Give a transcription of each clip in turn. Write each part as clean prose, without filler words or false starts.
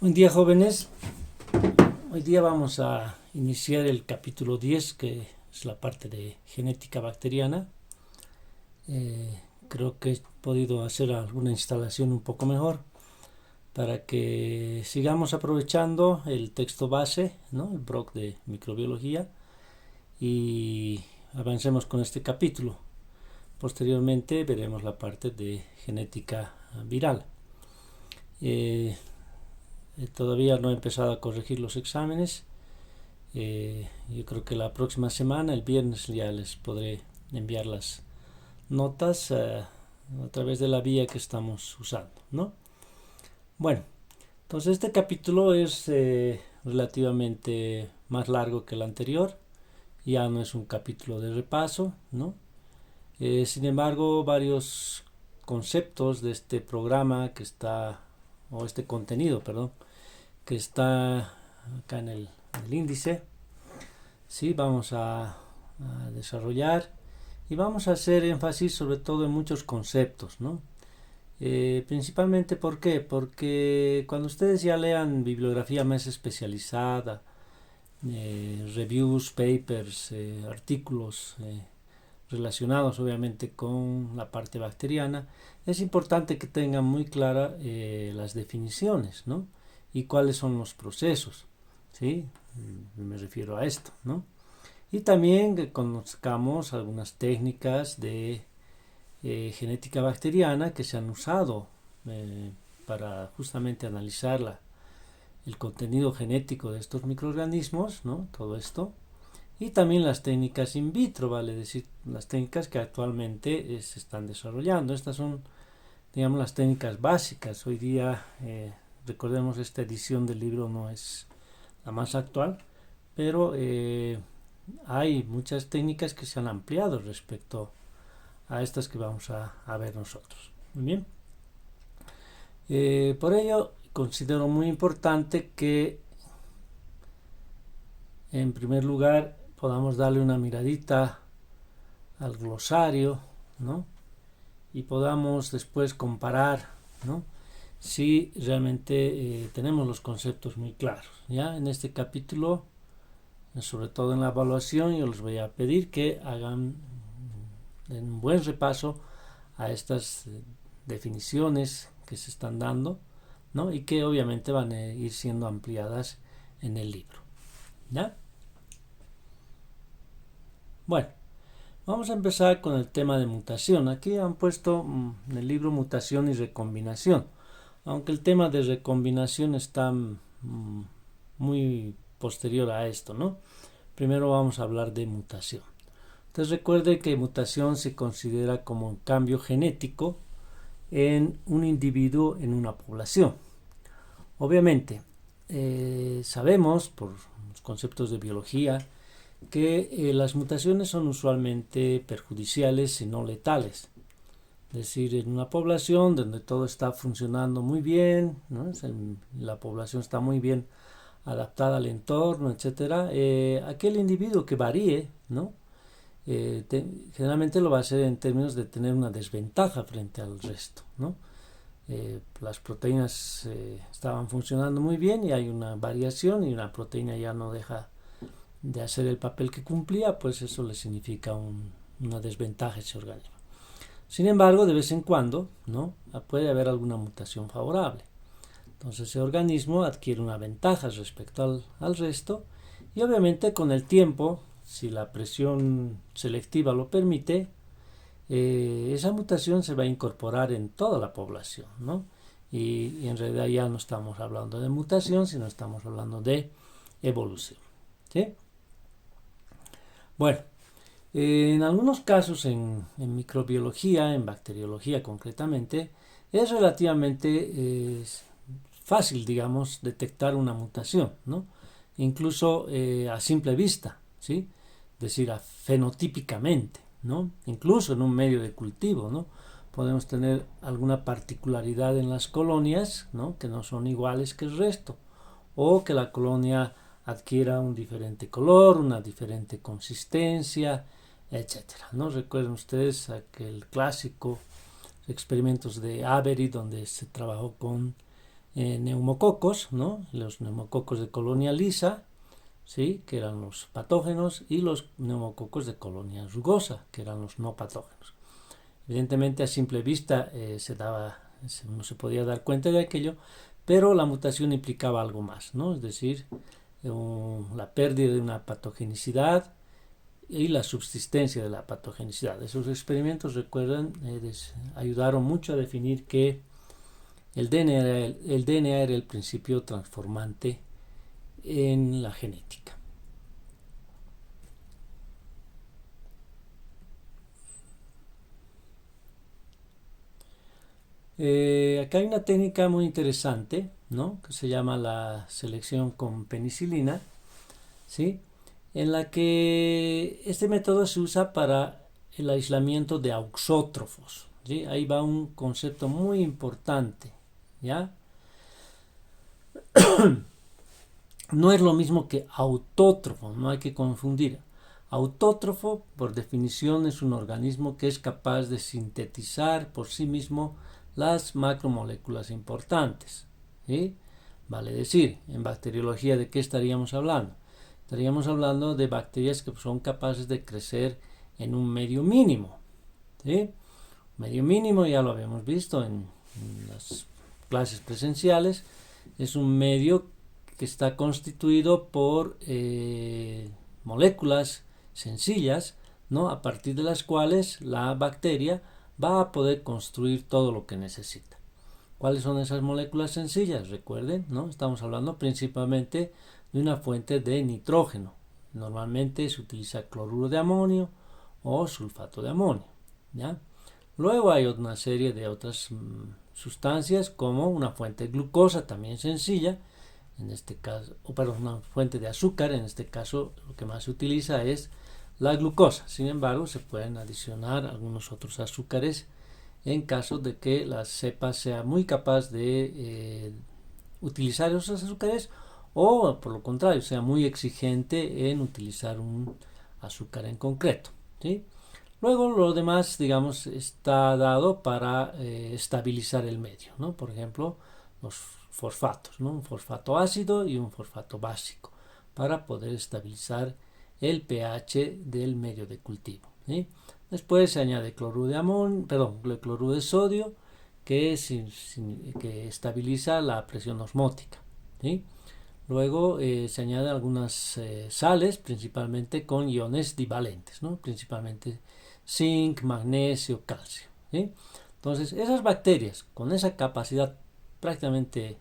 Buen día, jóvenes. Hoy día vamos a iniciar el capítulo 10, que es la parte de genética bacteriana. Creo que he podido hacer alguna instalación un poco mejor para que sigamos aprovechando el texto base, ¿no? El Brock de microbiología, y avancemos con este capítulo. Posteriormente veremos la parte de genética viral. Todavía no he empezado a corregir los exámenes. Yo creo que la próxima semana, el viernes, ya les podré enviar las notas a través de la vía que estamos usando, ¿no? Bueno, entonces este capítulo es relativamente más largo que el anterior. Ya no es un capítulo de repaso, ¿no? Sin embargo, varios conceptos de este programa que está, o este contenido, perdón, que está acá en el índice, sí, vamos a desarrollar y vamos a hacer énfasis sobre todo en muchos conceptos, ¿no? Principalmente, ¿por qué? Porque cuando ustedes ya lean bibliografía más especializada, reviews, papers, artículos relacionados obviamente con la parte bacteriana, es importante que tengan muy claras las definiciones, ¿no? Y cuáles son los procesos, ¿sí? Me refiero a esto, ¿no? Y también que conozcamos algunas técnicas de genética bacteriana que se han usado para justamente analizar el contenido genético de estos microorganismos, ¿no? Todo esto. Y también las técnicas in vitro, vale decir, las técnicas que actualmente se están desarrollando. Estas son, digamos, las técnicas básicas. Hoy día, recordemos, esta edición del libro no es la más actual, pero hay muchas técnicas que se han ampliado respecto a estas que vamos a ver nosotros. Muy bien. Por ello, considero muy importante que, en primer lugar, podamos darle una miradita al glosario, ¿no? Y podamos después comparar, ¿no? Si realmente tenemos los conceptos muy claros. Ya en este capítulo, sobre todo en la evaluación, yo les voy a pedir que hagan un buen repaso a estas definiciones que se están dando, ¿no? Y que obviamente van a ir siendo ampliadas en el libro. ¿Ya? Bueno, vamos a empezar con el tema de mutación. Aquí han puesto en el libro mutación y recombinación, aunque el tema de recombinación está muy posterior a esto, ¿no? Primero vamos a hablar de mutación. Entonces recuerde que mutación se considera como un cambio genético en un individuo en una población. Obviamente, sabemos por los conceptos de biología que las mutaciones son usualmente perjudiciales y no letales. Es decir, en una población donde todo está funcionando muy bien, ¿no? La población está muy bien adaptada al entorno, etcétera, aquel individuo que varíe, ¿no? Generalmente lo va a hacer en términos de tener una desventaja frente al resto, ¿no? Las proteínas estaban funcionando muy bien y hay una variación y una proteína ya no deja de hacer el papel que cumplía, pues eso le significa una desventaja a ese organismo. Sin embargo, de vez en cuando, ¿no? Puede haber alguna mutación favorable. Entonces ese organismo adquiere una ventaja respecto al resto y obviamente con el tiempo, si la presión selectiva lo permite, esa mutación se va a incorporar en toda la población, ¿no? Y en realidad ya no estamos hablando de mutación, sino estamos hablando de evolución, ¿sí? Bueno, en algunos casos en microbiología, en bacteriología concretamente, es relativamente fácil, digamos, detectar una mutación, ¿no? Incluso a simple vista, ¿sí? Es decir, fenotípicamente, ¿no? Incluso en un medio de cultivo, ¿no? Podemos tener alguna particularidad en las colonias, ¿no? Que no son iguales que el resto, o que la colonia adquiera un diferente color, una diferente consistencia, etcétera, ¿no? Recuerden ustedes aquel clásico experimentos de Avery donde se trabajó con neumococos, ¿no? Los neumococos de colonia lisa, ¿sí? Que eran los patógenos, y los neumococos de colonia rugosa, que eran los no patógenos. Evidentemente, a simple vista no se podía dar cuenta de aquello, pero la mutación implicaba algo más, ¿no? Es decir, la pérdida de una patogenicidad y la subsistencia de la patogenicidad. Esos experimentos, recuerdan, ayudaron mucho a definir que el DNA era el principio transformante en la genética. Acá hay una técnica muy interesante, ¿no? Que se llama la selección con penicilina, ¿sí? En la que este método se usa para el aislamiento de auxótrofos, ¿sí? Ahí va un concepto muy importante, ¿ya? No es lo mismo que autótrofo, no hay que confundir. Autótrofo, por definición, es un organismo que es capaz de sintetizar por sí mismo las macromoléculas importantes, ¿sí? Vale decir, en bacteriología, ¿de qué estaríamos hablando? Estaríamos hablando de bacterias que son capaces de crecer en un medio mínimo, ¿sí? Medio mínimo, ya lo habíamos visto en las clases presenciales, es un medio que está constituido por moléculas sencillas, ¿no? A partir de las cuales la bacteria va a poder construir todo lo que necesita. ¿Cuáles son esas moléculas sencillas? Recuerden, ¿no? Estamos hablando principalmente de una fuente de nitrógeno. Normalmente se utiliza cloruro de amonio o sulfato de amonio, ¿ya? Luego hay una serie de otras sustancias, como una fuente de glucosa también sencilla, en este caso, una fuente de azúcar. En este caso lo que más se utiliza es la glucosa. Sin embargo, se pueden adicionar algunos otros azúcares en caso de que la cepa sea muy capaz de utilizar esos azúcares, o por lo contrario, sea muy exigente en utilizar un azúcar en concreto, ¿sí? Luego lo demás, digamos, está dado para estabilizar el medio, ¿no? Por ejemplo, los fosfatos, ¿no? Un fosfato ácido y un fosfato básico, para poder estabilizar el pH del medio de cultivo, ¿sí? Después se añade cloruro de sodio, que estabiliza la presión osmótica, ¿sí? Luego se añaden algunas sales, principalmente con iones divalentes, ¿no? Principalmente zinc, magnesio, calcio, ¿sí? Entonces, esas bacterias con esa capacidad prácticamente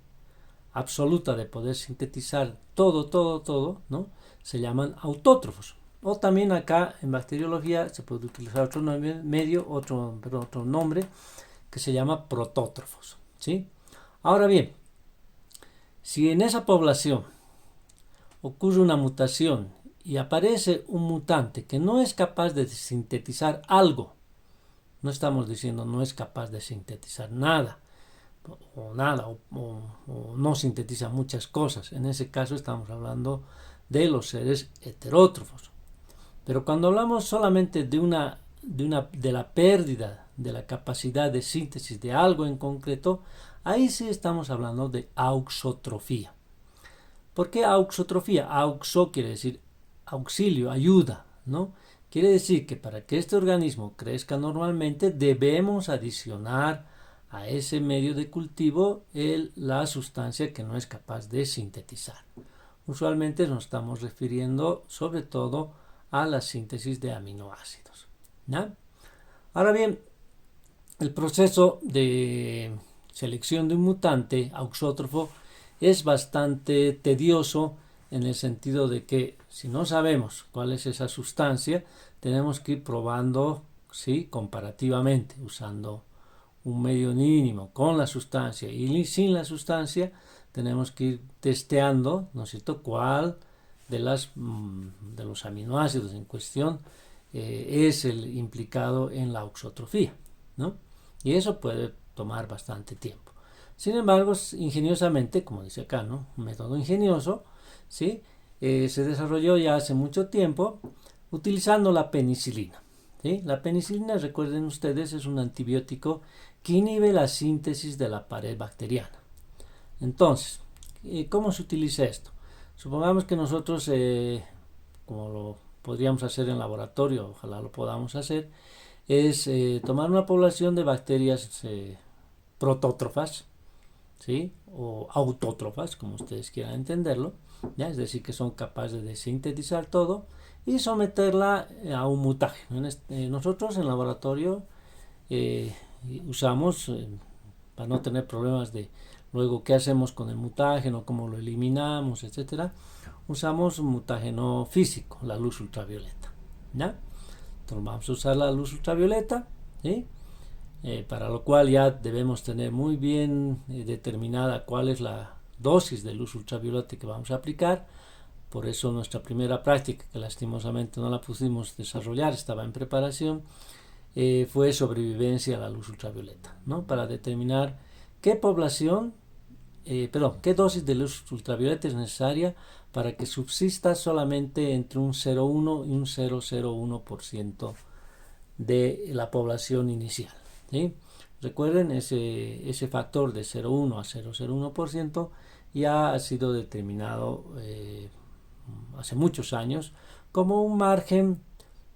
absoluta de poder sintetizar todo, ¿no? Se llaman autótrofos. O también acá en bacteriología se puede utilizar otro nombre que se llama protótrofos, ¿sí? Ahora bien, si en esa población ocurre una mutación y aparece un mutante que no es capaz de sintetizar algo, no estamos diciendo no es capaz de sintetizar nada, o no sintetiza muchas cosas. En ese caso estamos hablando de los seres heterótrofos. Pero cuando hablamos solamente de la pérdida de la capacidad de síntesis de algo en concreto, ahí sí estamos hablando de auxotrofía. ¿Por qué auxotrofía? Auxo quiere decir auxilio, ayuda, ¿no? Quiere decir que para que este organismo crezca normalmente debemos adicionar a ese medio de cultivo la sustancia que no es capaz de sintetizar. Usualmente nos estamos refiriendo sobre todo a la síntesis de aminoácidos, ¿ya? Ahora bien, el proceso de selección de un mutante auxótrofo es bastante tedioso, en el sentido de que si no sabemos cuál es esa sustancia, tenemos que ir probando, ¿sí?, comparativamente, usando un medio mínimo con la sustancia y sin la sustancia. Tenemos que ir testeando, ¿no es cierto?, cuál de los aminoácidos en cuestión es el implicado en la auxotrofía, ¿no? Y eso puede tomar bastante tiempo. Sin embargo, ingeniosamente, como dice acá, ¿no?, un método ingenioso, ¿sí?, se desarrolló ya hace mucho tiempo utilizando la penicilina, ¿sí? La penicilina, recuerden ustedes, es un antibiótico que inhibe la síntesis de la pared bacteriana. Entonces, ¿cómo se utiliza esto? Supongamos que nosotros, como lo podríamos hacer en laboratorio, ojalá lo podamos hacer, es tomar una población de bacterias protótrofas, ¿sí? O autótrofas, como ustedes quieran entenderlo, ¿ya? Es decir, que son capaces de sintetizar todo y someterla a un mutágeno. Nosotros en laboratorio usamos, para no tener problemas de luego qué hacemos con el mutágeno, cómo lo eliminamos, etcétera, usamos un mutágeno físico, la luz ultravioleta, ¿ya? Entonces vamos a usar la luz ultravioleta, ¿sí? Para lo cual ya debemos tener muy bien determinada cuál es la dosis de luz ultravioleta que vamos a aplicar. Por eso nuestra primera práctica, que lastimosamente no la pudimos desarrollar, estaba en preparación, fue sobrevivencia a la luz ultravioleta, ¿no? Para determinar qué población, qué dosis de luz ultravioleta es necesaria para que subsista solamente entre un 0,1 y un 0,01% de la población inicial, ¿sí? Recuerden, ese factor de 0,1 a 0,01% ya ha sido determinado hace muchos años como un margen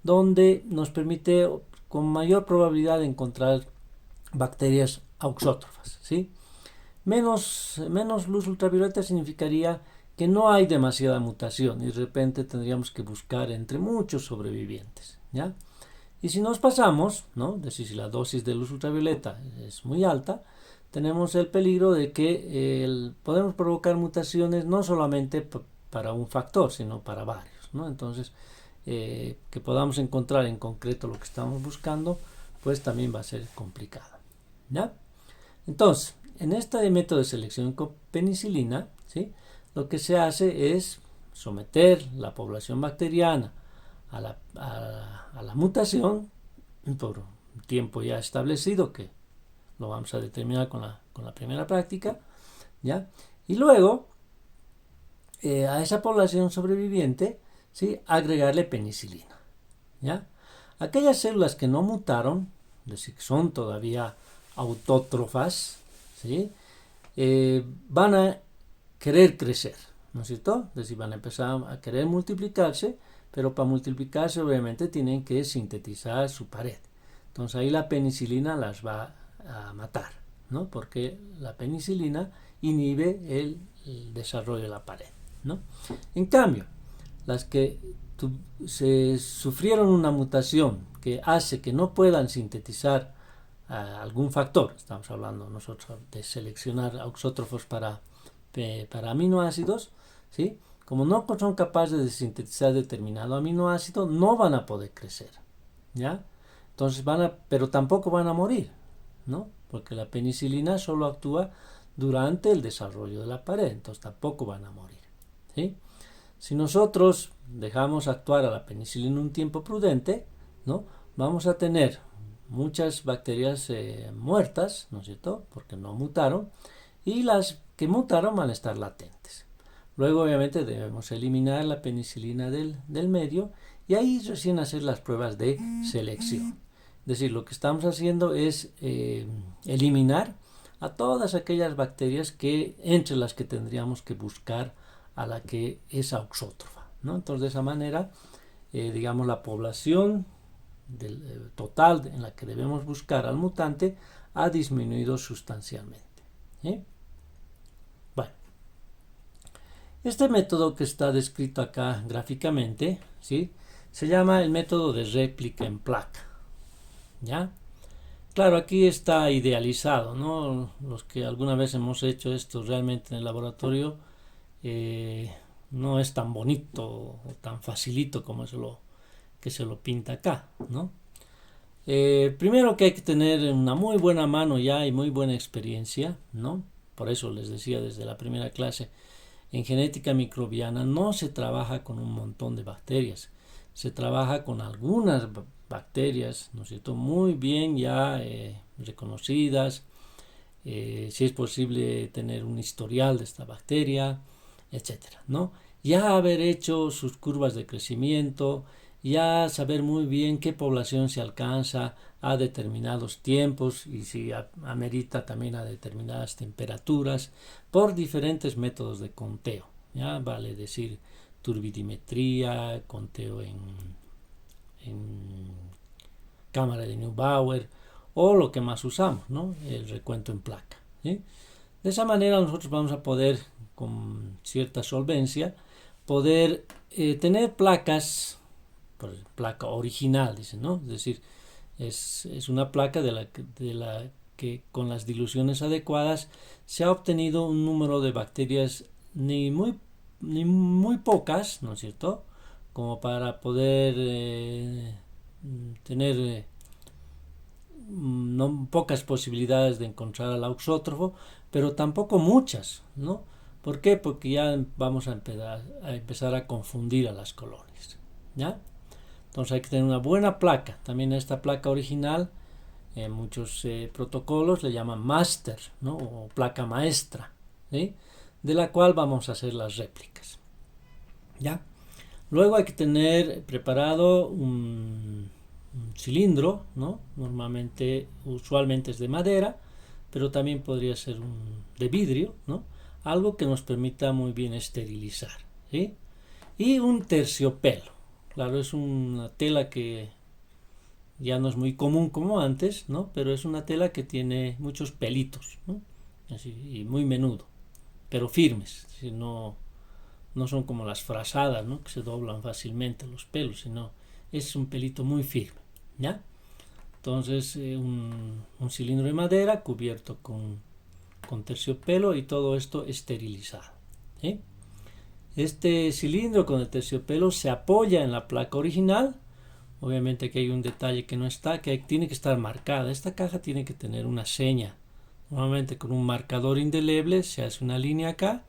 donde nos permite con mayor probabilidad encontrar bacterias auxótrofas, ¿sí? Menos luz ultravioleta significaría que no hay demasiada mutación y de repente tendríamos que buscar entre muchos sobrevivientes, ¿ya? Y si nos pasamos, ¿no? Es decir, si la dosis de luz ultravioleta es muy alta, tenemos el peligro de que podemos provocar mutaciones no solamente para un factor, sino para varios, ¿no? Entonces, que podamos encontrar en concreto lo que estamos buscando, pues también va a ser complicado, ¿ya? Entonces, en este método de selección con penicilina, ¿sí? Lo que se hace es someter la población bacteriana a la mutación por un tiempo ya establecido, que lo vamos a determinar con la primera práctica, ¿ya? Y luego a esa población sobreviviente, ¿sí? Agregarle penicilina, ¿ya? Aquellas células que no mutaron, es decir, que son todavía autótrofas, ¿sí? Van a querer crecer, ¿no es cierto? Es decir, van a empezar a querer multiplicarse, pero para multiplicarse obviamente tienen que sintetizar su pared. Entonces ahí la penicilina las va a matar, ¿no? Porque la penicilina inhibe el desarrollo de la pared, ¿no? En cambio, las que se sufrieron una mutación que hace que no puedan sintetizar algún factor, estamos hablando nosotros de seleccionar auxótrofos para aminoácidos, ¿sí? Como no son capaces de sintetizar determinado aminoácido, no van a poder crecer, ¿ya? Entonces pero tampoco van a morir, ¿no? Porque la penicilina solo actúa durante el desarrollo de la pared, entonces tampoco van a morir, ¿sí? Si nosotros dejamos actuar a la penicilina un tiempo prudente, ¿no? Vamos a tener muchas bacterias muertas, ¿no es cierto? Porque no mutaron, y las que mutaron van a estar latentes. Luego obviamente debemos eliminar la penicilina del medio y ahí recién hacer las pruebas de selección. Es decir, lo que estamos haciendo es eliminar a todas aquellas bacterias entre las que tendríamos que buscar a la que es auxótrofa, ¿no? Entonces de esa manera, digamos, la población total en la que debemos buscar al mutante ha disminuido sustancialmente, ¿sí? Bueno, este método que está descrito acá gráficamente, ¿sí? Se llama el método de réplica en placa, ¿ya? Claro, aquí está idealizado, ¿no? Los que alguna vez hemos hecho esto realmente en el laboratorio, no es tan bonito o tan facilito como que se lo pinta acá, ¿no? Primero que hay que tener una muy buena mano ya y muy buena experiencia, ¿no? Por eso les decía desde la primera clase, en genética microbiana no se trabaja con un montón de bacterias, se trabaja con algunas bacterias, ¿no es cierto?, muy bien ya reconocidas, si es posible tener un historial de esta bacteria, etcétera, ¿no? Ya haber hecho sus curvas de crecimiento, ya saber muy bien qué población se alcanza a determinados tiempos y si amerita también a determinadas temperaturas por diferentes métodos de conteo. Ya vale decir turbidimetría, conteo en cámara de Neubauer o lo que más usamos, ¿no? El recuento en placa. ¿Sí? De esa manera nosotros vamos a poder, con cierta solvencia, poder tener placas, pues, placa original, dicen, ¿no? Es decir, es una placa de la que con las diluciones adecuadas se ha obtenido un número de bacterias ni muy pocas, ¿no es cierto?, como para poder tener no pocas posibilidades de encontrar al auxótrofo, pero tampoco muchas, ¿no? ¿Por qué? Porque ya vamos a empezar a confundir a las colonias, ¿ya? Entonces hay que tener una buena placa. También esta placa original, en muchos protocolos le llaman master, ¿no? O placa maestra, ¿sí? De la cual vamos a hacer las réplicas, ¿ya? Luego hay que tener preparado un cilindro, ¿no? Normalmente, usualmente es de madera, pero también podría ser de vidrio, ¿no? Algo que nos permita muy bien esterilizar, ¿sí? Y un terciopelo. Claro, es una tela que ya no es muy común como antes, ¿no? Pero es una tela que tiene muchos pelitos, ¿no? Así, y muy menudo, pero firmes, no son como las frazadas, ¿no? Que se doblan fácilmente los pelos, sino es un pelito muy firme, ¿ya? Entonces un cilindro de madera cubierto con terciopelo y todo esto esterilizado, ¿sí? Este cilindro con el terciopelo se apoya en la placa original. Obviamente que hay un detalle que no está, que tiene que estar marcada. Esta caja tiene que tener una seña. Normalmente con un marcador indeleble se hace una línea acá,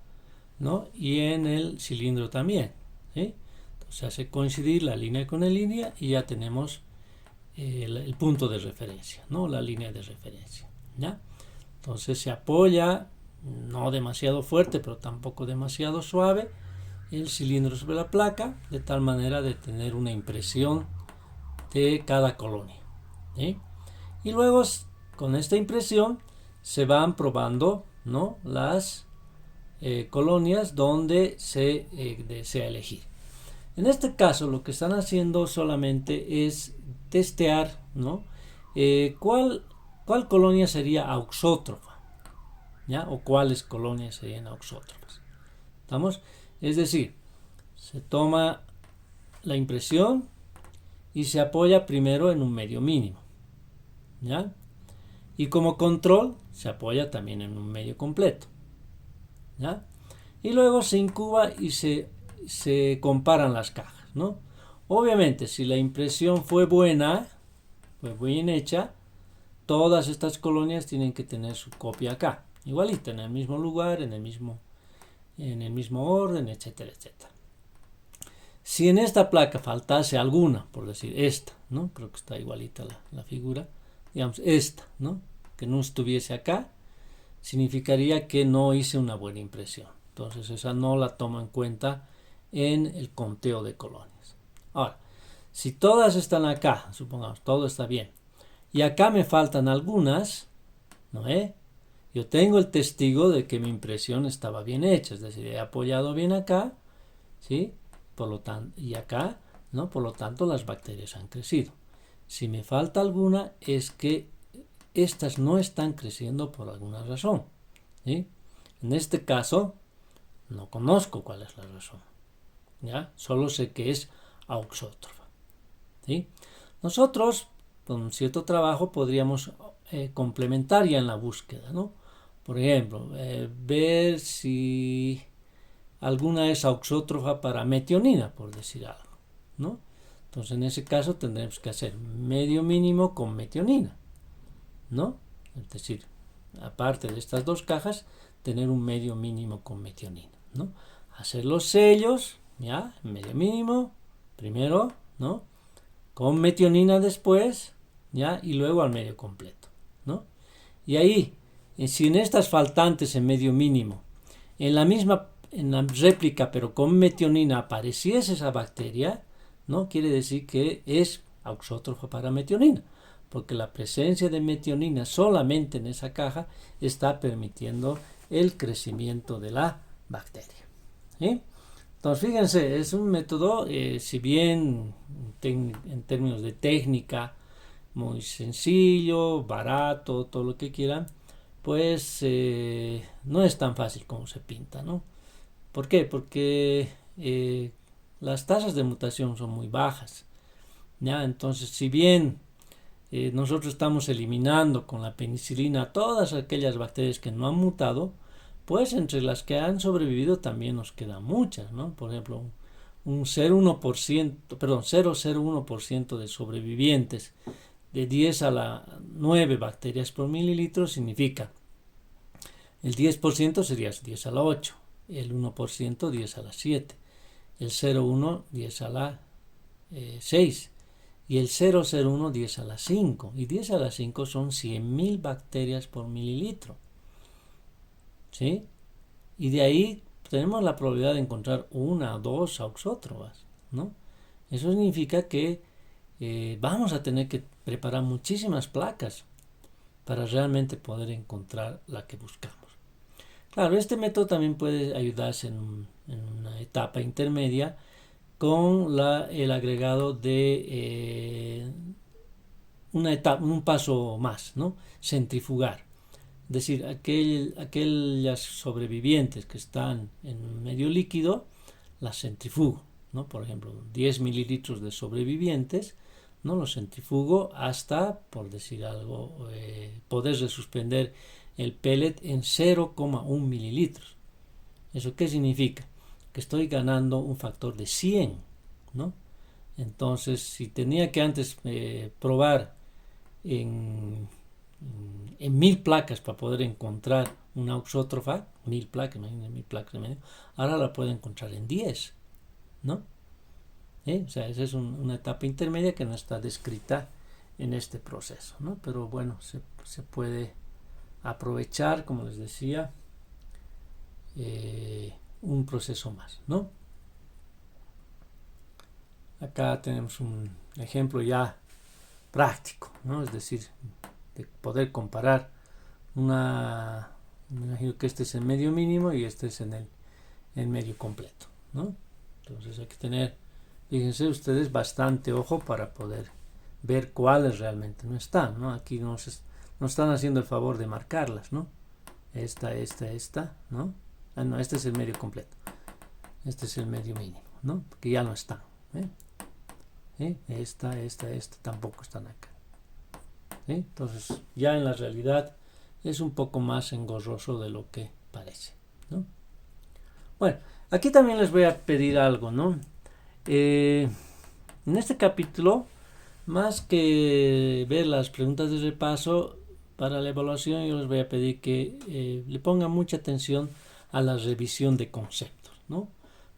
¿no? Y en el cilindro también, ¿sí? Entonces se hace coincidir la línea con la línea y ya tenemos el punto de referencia, ¿no? La línea de referencia, ¿ya? Entonces se apoya, no demasiado fuerte, pero tampoco demasiado suave, el cilindro sobre la placa, de tal manera de tener una impresión de cada colonia, ¿sí? Y luego con esta impresión se van probando, ¿no? Las colonias donde se desea elegir. En este caso lo que están haciendo solamente es testear, ¿no? ¿Cuál colonia sería auxótrofa? ¿Ya? O cuáles colonias serían auxótrofas. ¿Estamos? Es decir, se toma la impresión y se apoya primero en un medio mínimo, ¿ya? Y como control se apoya también en un medio completo, ¿ya? Y luego se incuba y se comparan las cajas, ¿no? Obviamente, si la impresión fue buena, fue bien hecha, todas estas colonias tienen que tener su copia acá, igualita, en el mismo lugar, en el mismo orden, etcétera, etcétera. Si en esta placa faltase alguna, por decir esta, ¿no? Creo que está igualita la figura, digamos esta, ¿no? Que no estuviese acá, significaría que no hice una buena impresión. Entonces esa no la tomo en cuenta en el conteo de colonias. Ahora, si todas están acá, supongamos, todo está bien, y acá me faltan algunas, ¿no? Yo tengo el testigo de que mi impresión estaba bien hecha, es decir, he apoyado bien acá, ¿sí? Por lo tanto, y acá, ¿no? Por lo tanto, las bacterias han crecido. Si me falta alguna, es que estas no están creciendo por alguna razón, ¿sí? En este caso, no conozco cuál es la razón, ¿ya? Solo sé que es auxótrofa, ¿sí? Nosotros, con cierto trabajo, podríamos complementar ya en la búsqueda, ¿no? Por ejemplo, ver si alguna es auxótrofa para metionina, por decir algo, ¿no? Entonces, en ese caso tendremos que hacer medio mínimo con metionina, ¿no? Es decir, aparte de estas dos cajas, tener un medio mínimo con metionina, ¿no? Hacer los sellos, ya, medio mínimo, primero, ¿no? Con metionina después, ya, y luego al medio completo, ¿no? Y ahí, si en estas faltantes en medio mínimo, en la réplica pero con metionina apareciese esa bacteria, ¿no? Quiere decir que es auxótrofa para metionina, porque la presencia de metionina solamente en esa caja está permitiendo el crecimiento de la bacteria. ¿Sí? Entonces, fíjense, es un método, si bien en términos de técnica, muy sencillo, barato, todo lo que quieran, pues no es tan fácil como se pinta, ¿no? ¿Por qué? Porque las tasas de mutación son muy bajas, ¿ya? Entonces, si bien nosotros estamos eliminando con la penicilina todas aquellas bacterias que no han mutado, pues entre las que han sobrevivido también nos quedan muchas, ¿no? Por ejemplo, un 0,01% de sobrevivientes de 10 a la 9 bacterias por mililitro significa el 10% sería 10 a la 8, el 1% 10 a la 7, el 0,1 10 a la 6 y el 0,01 10 a la 5, y 10 a la 5 son 100.000 bacterias por mililitro, ¿sí? Y de ahí tenemos la probabilidad de encontrar una o dos auxótrofas, ¿no? Eso significa que vamos a tener que preparar muchísimas placas para realmente poder encontrar la que buscamos. Claro, este método también puede ayudarse en una etapa intermedia con el agregado de un paso más, ¿no? Centrifugar. Es decir, aquellas sobrevivientes que están en medio líquido, las centrifugo, ¿no? Por ejemplo, 10 mililitros de sobrevivientes, ¿no? Los centrifugo hasta, por decir algo, poder suspender el pellet en 0,1 mililitros. ¿Eso qué significa? Que estoy ganando un factor de 100, ¿no? Entonces, si tenía que antes probar en 1000 placas para poder encontrar una auxótrofa, 1000 placas, imagínense 1000 placas de medio, ahora la puedo encontrar en 10, ¿no? O sea, esa es una etapa intermedia que no está descrita en este proceso, ¿no? Pero bueno, se puede aprovechar, como les decía, un proceso más, ¿no? Acá tenemos un ejemplo ya práctico, ¿no? Es decir, de poder comparar me imagino que este es el medio mínimo y este es en el medio completo, ¿no? Entonces hay que tener, fíjense ustedes, bastante ojo para poder ver cuáles realmente no están, ¿no? Aquí nos están haciendo el favor de marcarlas, ¿no? Esta, ¿no? Ah, no, este es el medio completo. Este es el medio mínimo, ¿no? Porque ya no están, Esta tampoco están acá. Entonces, ya en la realidad es un poco más engorroso de lo que parece, ¿no? Bueno, aquí también les voy a pedir algo, ¿no? En este capítulo, más que ver las preguntas de repaso para la evaluación, yo les voy a pedir que le pongan mucha atención a la revisión de conceptos, ¿no?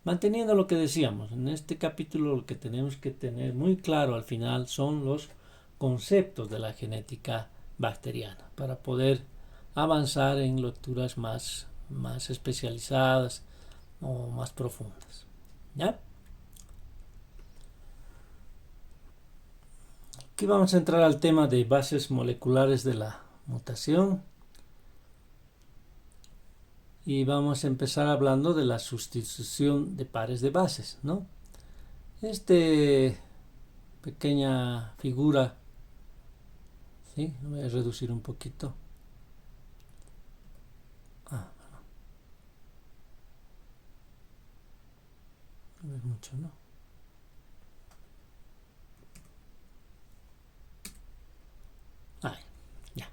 Manteniendo lo que decíamos, en este capítulo lo que tenemos que tener muy claro al final son los conceptos de la genética bacteriana para poder avanzar en lecturas más especializadas o más profundas, ¿ya? Aquí vamos a entrar al tema de bases moleculares de la mutación y vamos a empezar hablando de la sustitución de pares de bases, ¿no? Pequeña figura, ¿sí? Lo voy a reducir un poquito. No es mucho, ¿no? Ya.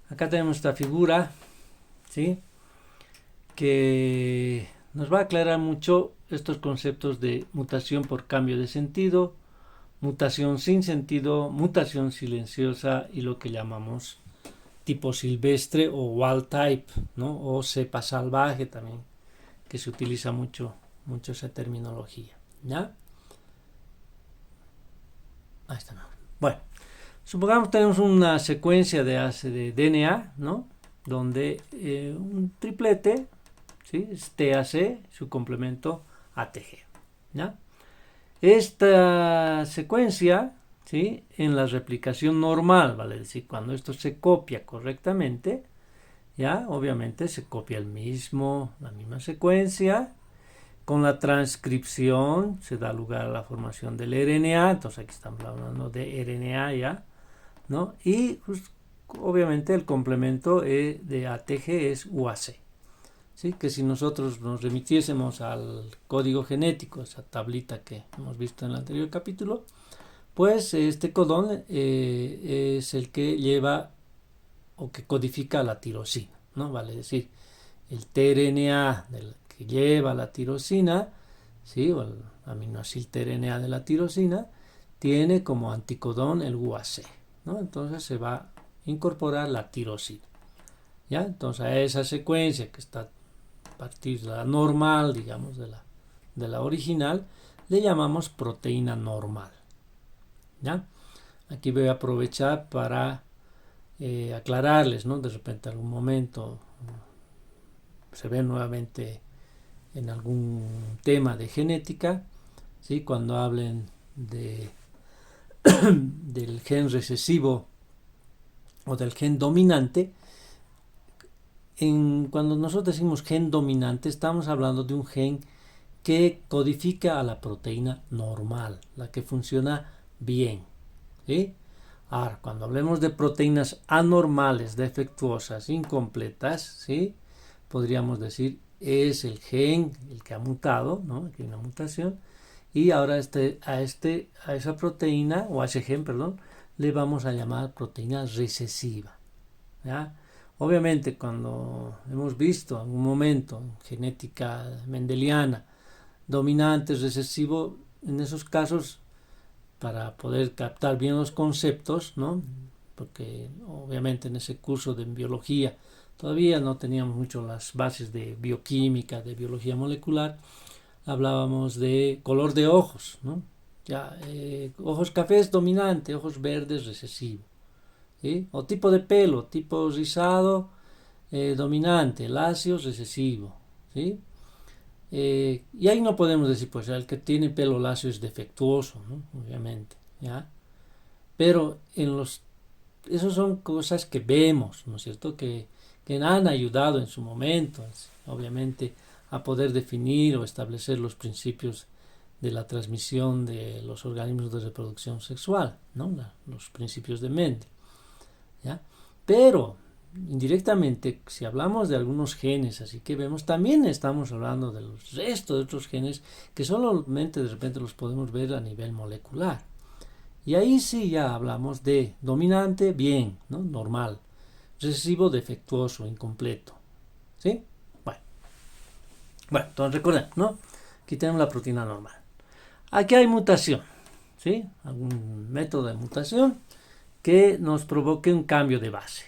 Acá tenemos esta figura, ¿sí? Que nos va a aclarar mucho estos conceptos de mutación por cambio de sentido, mutación sin sentido, mutación silenciosa y lo que llamamos tipo silvestre o wild type, ¿no? O cepa salvaje también, que se utiliza mucho esa terminología, ¿ya? Ahí está. Bueno, supongamos que tenemos una secuencia de DNA, ¿no? Donde un triplete, ¿sí? Es TAC, su complemento ATG, ¿ya? Esta secuencia, ¿sí?, en la replicación normal, vale decir, cuando esto se copia correctamente, ya obviamente se copia la misma secuencia. Con la transcripción se da lugar a la formación del RNA, entonces aquí estamos hablando de RNA ya, ¿no? Y pues, obviamente el complemento de ATG es UAC, ¿sí? Que si nosotros nos remitiésemos al código genético, esa tablita que hemos visto en el anterior capítulo, pues este codón es el que lleva o que codifica la tirosina, ¿no? Vale decir, el tRNA que lleva la tirosina, ¿sí?, o el aminoácido tRNA de la tirosina, tiene como anticodón el UAC, ¿no? Entonces se va a incorporar la tirosina, ¿ya? Entonces a esa secuencia que está a partir de la normal, digamos, de la original, le llamamos proteína normal, ¿ya? Aquí voy a aprovechar para aclararles, ¿no? De repente algún momento se ve nuevamente en algún tema de genética, ¿sí?, cuando hablen del gen recesivo o del gen dominante. Cuando nosotros decimos gen dominante, estamos hablando de un gen que codifica a la proteína normal, la que funciona bien, ¿sí? Ahora, cuando hablemos de proteínas anormales, defectuosas, incompletas, ¿sí?, podríamos decir es el gen el que ha mutado, ¿no? Aquí hay una mutación, y ahora a esa proteína, o a ese gen, perdón, le vamos a llamar proteína recesiva, ¿ya? Obviamente, cuando hemos visto en algún momento en genética mendeliana dominante, recesivo, en esos casos, para poder captar bien los conceptos, ¿no?, porque obviamente en ese curso de biología todavía no teníamos mucho las bases de bioquímica, de biología molecular, hablábamos de color de ojos, ¿no? Ya, ojos cafés dominante, ojos verdes recesivo, ¿sí? O tipo de pelo, tipo rizado dominante, lacio recesivo, ¿sí? Y ahí no podemos decir, pues el que tiene pelo lacio es defectuoso, ¿no? Obviamente, ¿ya? Pero esos son cosas que vemos, ¿no es cierto?, que han ayudado en su momento, obviamente, a poder definir o establecer los principios de la transmisión de los organismos de reproducción sexual, ¿no?, los principios de Mendel, ¿ya? Pero indirectamente, si hablamos de algunos genes, así que vemos, también estamos hablando de los restos de otros genes que solamente de repente los podemos ver a nivel molecular. Y ahí sí ya hablamos de dominante, bien, ¿no?, normal, recesivo, defectuoso, incompleto, ¿sí? Bueno, entonces recuerden, ¿no? Aquí tenemos la proteína normal. Aquí hay mutación, ¿sí? Algún método de mutación que nos provoque un cambio de base,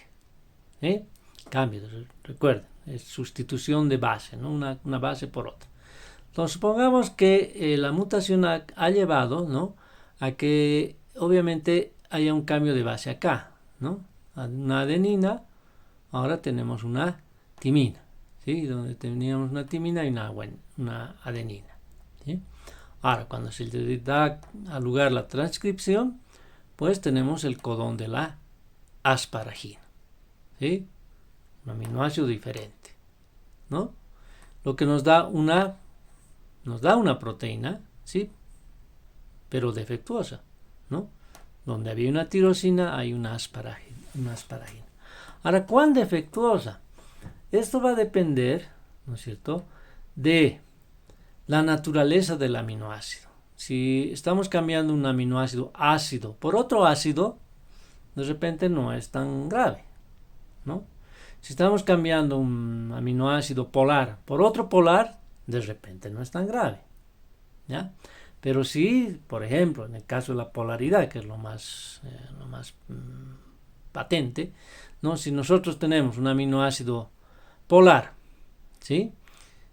¿sí? Cambio, recuerden, es sustitución de base, ¿no?, una base por otra. Entonces supongamos que la mutación ha llevado, ¿no?, a que obviamente haya un cambio de base acá, ¿no? Una adenina, ahora tenemos una timina, ¿sí? Donde teníamos una timina y una adenina, ¿sí? Ahora, cuando se le da a lugar la transcripción, pues tenemos el codón de la asparagina, ¿sí? Un aminoácido diferente, ¿no? Lo que nos da una proteína, ¿sí?, pero defectuosa, ¿no? Donde había una tirosina hay una asparagina. Ahora, ¿cuán defectuosa? Esto va a depender, ¿no es cierto?, de la naturaleza del aminoácido. Si estamos cambiando un aminoácido ácido por otro ácido, de repente no es tan grave, ¿no? Si estamos cambiando un aminoácido polar por otro polar, de repente no es tan grave, ¿ya? Pero si, por ejemplo, en el caso de la polaridad, que es lo más patente, ¿no? Si nosotros tenemos un aminoácido polar, ¿sí?,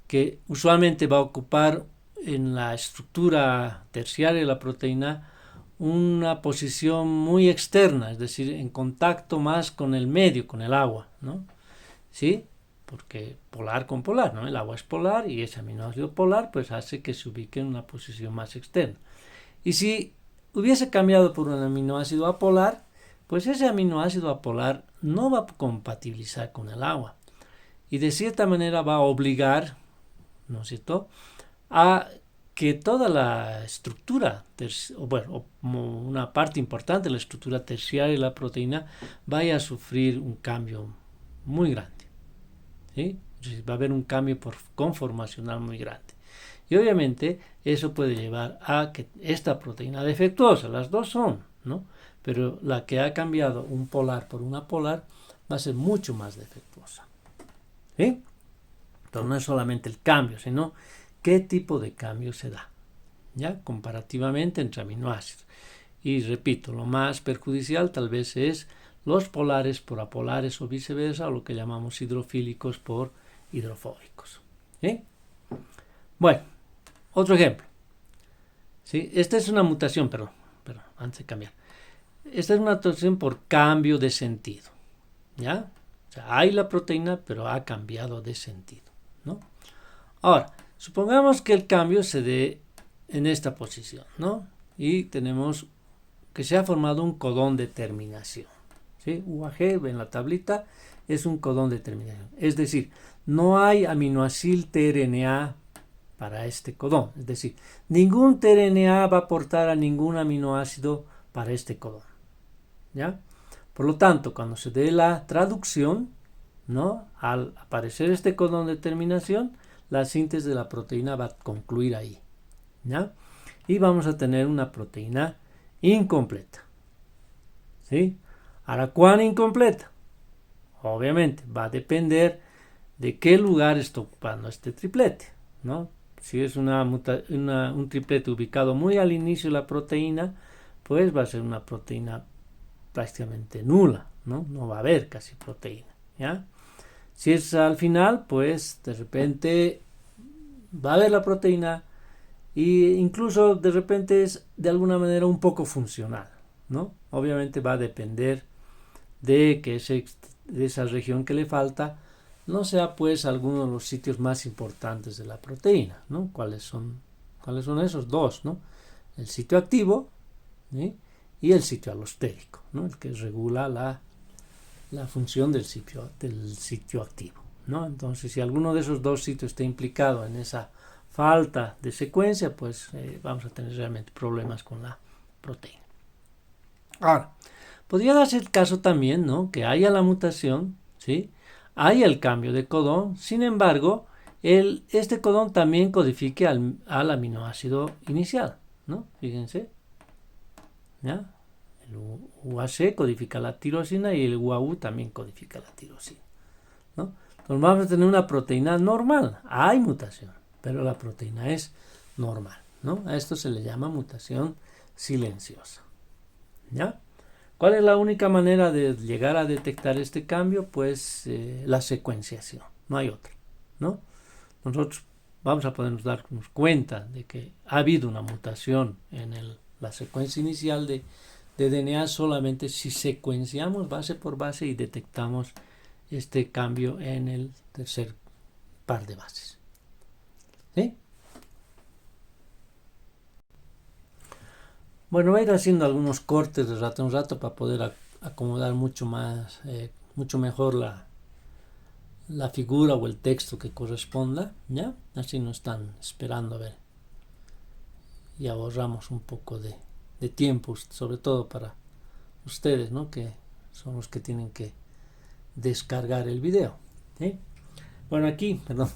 que usualmente va a ocupar en la estructura terciaria de la proteína una posición muy externa, es decir, en contacto más con el medio, con el agua, ¿no? ¿Sí? Porque polar con polar, ¿no? El agua es polar y ese aminoácido polar pues hace que se ubique en una posición más externa. Y si hubiese cambiado por un aminoácido apolar, pues ese aminoácido apolar no va a compatibilizar con el agua. Y de cierta manera va a obligar, ¿no es cierto?, a que toda la estructura, o una parte importante de la estructura terciaria de la proteína vaya a sufrir un cambio muy grande. ¿Sí? Va a haber un cambio conformacional muy grande. Y obviamente eso puede llevar a que esta proteína defectuosa, las dos son, ¿no? Pero la que ha cambiado un polar por una polar va a ser mucho más defectuosa. ¿Sí? Entonces no es solamente el cambio, sino qué tipo de cambio se da, ¿ya? Comparativamente entre aminoácidos. Y repito, lo más perjudicial tal vez es los polares por apolares o viceversa, o lo que llamamos hidrofílicos por hidrofóbicos. ¿Sí? Bueno, otro ejemplo. ¿Sí? Esta es una mutación, perdón, antes de cambiar. Esta es una mutación por cambio de sentido. ¿Ya? O sea, hay la proteína, pero ha cambiado de sentido, ¿no? Ahora, supongamos que el cambio se dé en esta posición, ¿no? Y tenemos que se ha formado un codón de terminación. ¿Sí? UAG, en la tablita, es un codón de terminación. Es decir, no hay aminoacil tRNA para este codón. Es decir, ningún tRNA va a aportar a ningún aminoácido para este codón. ¿Ya? Por lo tanto, cuando se dé la traducción, ¿no?, al aparecer este codón de terminación, la síntesis de la proteína va a concluir ahí, ¿ya? Y vamos a tener una proteína incompleta. ¿Sí? Ahora, ¿cuán incompleta? Obviamente, va a depender de qué lugar está ocupando este triplete, ¿no? Si es un triplete ubicado muy al inicio de la proteína, pues va a ser una proteína prácticamente nula, ¿no? No va a haber casi proteína, ¿ya? Si es al final, pues de repente va a haber la proteína e incluso de repente es de alguna manera un poco funcional, ¿no? Obviamente va a depender de que de esa región que le falta no sea pues alguno de los sitios más importantes de la proteína, ¿no? ¿Cuáles son esos dos, ¿no? El sitio activo, ¿sí?, y el sitio alostérico, ¿no?, el que regula la función del sitio activo, ¿no? Entonces, si alguno de esos dos sitios está implicado en esa falta de secuencia, pues vamos a tener realmente problemas con la proteína. Ahora, podría darse el caso también, ¿no?, que haya la mutación, ¿sí?, haya el cambio de codón, sin embargo, este codón también codifique al aminoácido inicial, ¿no? Fíjense, ¿ya? El UAC codifica la tirosina y el UAU también codifica la tirosina, ¿no? Entonces vamos a tener una proteína normal. Hay mutación, pero la proteína es normal, ¿no? A esto se le llama mutación silenciosa, ¿ya? ¿Cuál es la única manera de llegar a detectar este cambio? Pues la secuenciación, no hay otra, ¿no? Nosotros vamos a podernos darnos cuenta de que ha habido una mutación en la secuencia inicial de DNA solamente si secuenciamos base por base y detectamos este cambio en el tercer par de bases. ¿Sí? Bueno, voy a ir haciendo algunos cortes de rato en rato para poder acomodar mucho mejor la figura o el texto que corresponda, ¿ya? Así no están esperando a ver. Y ahorramos un poco de tiempo, sobre todo para ustedes, ¿no?, que son los que tienen que descargar el video, ¿sí? Bueno, aquí, perdón,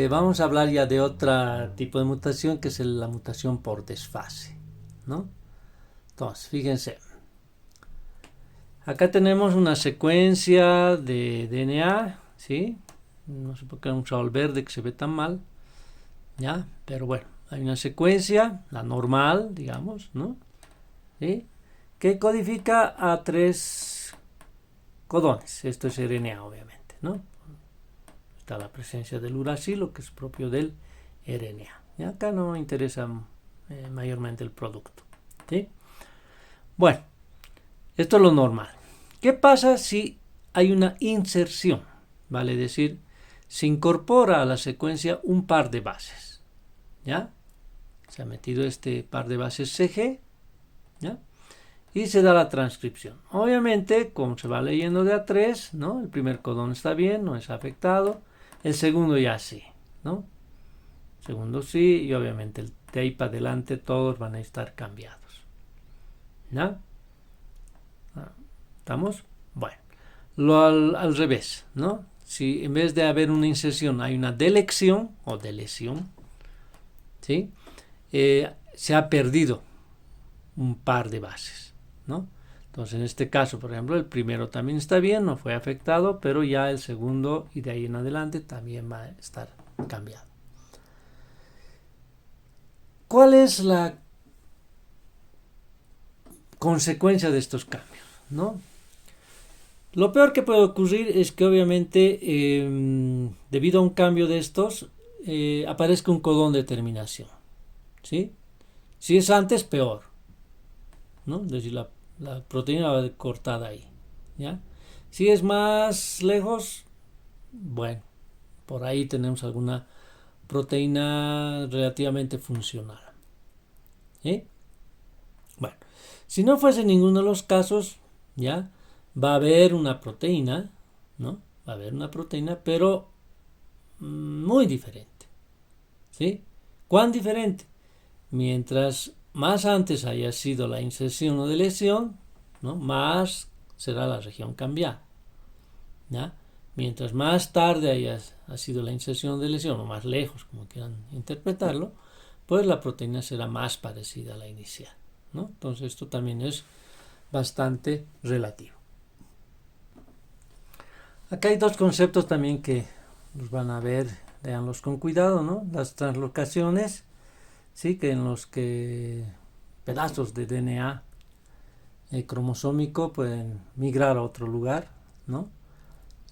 vamos a hablar ya de otro tipo de mutación, que es la mutación por desfase, ¿no? Entonces, fíjense, acá tenemos una secuencia de DNA, ¿sí? No sé por qué han usado el verde que se ve tan mal, ¿ya? Pero bueno, hay una secuencia, la normal, digamos, ¿no?, ¿sí?, que codifica a 3 codones. Esto es RNA, obviamente, ¿no? Está la presencia del uracilo, que es propio del RNA. Y acá no interesa mayormente el producto, ¿sí? Bueno, esto es lo normal. ¿Qué pasa si hay una inserción? Vale decir, se incorpora a la secuencia un par de bases, ¿ya? se ha metido este par de bases CG, ¿ya? Y se da la transcripción. Obviamente, como se va leyendo de A3, ¿no? El primer codón está bien, no es afectado. El segundo ya sí, ¿no? El segundo sí, y obviamente de ahí para adelante todos van a estar cambiados. ¿Ya? ¿Estamos? Bueno. Lo al revés, ¿no? Si en vez de haber una inserción hay una delección o deleción, ¿sí? Se ha perdido un par de bases, ¿no? Entonces, en este caso, por ejemplo, el primero también está bien, no fue afectado, pero ya el segundo y de ahí en adelante también va a estar cambiado. ¿Cuál es la consecuencia de estos cambios, ¿no? Lo peor que puede ocurrir es que obviamente debido a un cambio de estos aparezca un codón de terminación, ¿sí? Si es antes, peor, ¿no? Es decir, la proteína va cortada ahí, ¿ya? Si es más lejos, bueno, por ahí tenemos alguna proteína relativamente funcional, ¿sí? Bueno, si no fuese ninguno de los casos, ¿ya? Va a haber una proteína, ¿no? Va a haber una proteína, pero muy diferente, ¿sí? ¿Cuán diferente? Mientras más antes haya sido la inserción o deleción, ¿no? Más será la región cambiada, ¿ya? Mientras más tarde ha sido la inserción o deleción, o más lejos, como quieran interpretarlo, pues la proteína será más parecida a la inicial, ¿no? Entonces esto también es bastante relativo. Acá hay dos conceptos también que los van a ver, leanlos con cuidado, ¿no? Las translocaciones, sí, que en los que pedazos de DNA cromosómico pueden migrar a otro lugar, ¿no?